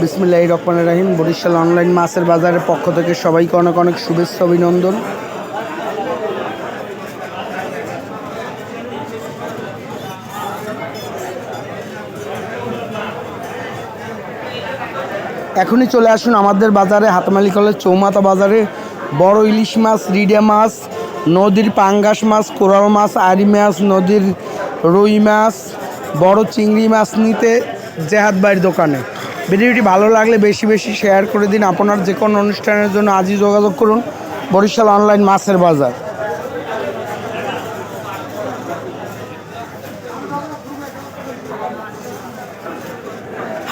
বিসমিল্লাহির রহমানির রহিম। বরিশাল অনলাইন মাছের বাজারের পক্ষ থেকে সবাইকে অনেক অনেক শুভেচ্ছা অভিনন্দন। এখনই চলে আসুন আমাদের বাজারে, হাতমালি কলেজ চৌমাথা বাজারে। বড় ইলিশ মাছ, রিডা মাছ, নদীর পাঙ্গাস মাছ, কোরাল মাছ, আড়ি মাছ, নদীর রুই মাছ, বড় চিংড়ি মাছ নিতে জেহাদ ভাইয়ের দোকানে। ভিডিওটি ভালো লাগলে বেশি বেশি শেয়ার করে দিন। আপনার যে কোনো অনুষ্ঠানের জন্য আজই যোগাযোগ করুন বরিশাল অনলাইন মাছের বাজার।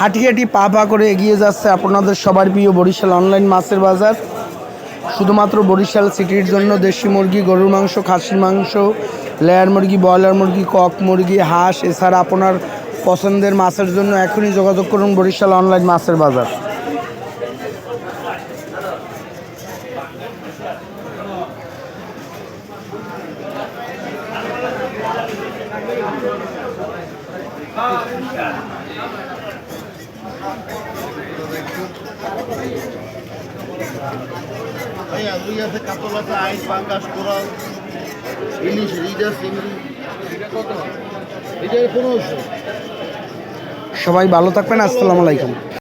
হাঁটি হাঁটি পা পা করে এগিয়ে যাচ্ছে আপনাদের সবার প্রিয় বরিশাল অনলাইন মাছের বাজার। শুধুমাত্র বরিশাল সিটির জন্য দেশি মুরগি, গরুর মাংস, খাসির মাংস, লেয়ার মুরগি, ব্রয়লার মুরগি, কক মুরগি, হাঁস, এছাড়া আপনার পছন্দের মাছের জন্য এখনই যোগাযোগ করুন বরিশাল অনলাইন মাছের বাজার। কাতল আছে, আইস, পাঙ্গাস, কোরাল, ইলিশ, রিডা, চিংড়ি। সবাই ভালো থাকবেন। আসসালামু আলাইকুম।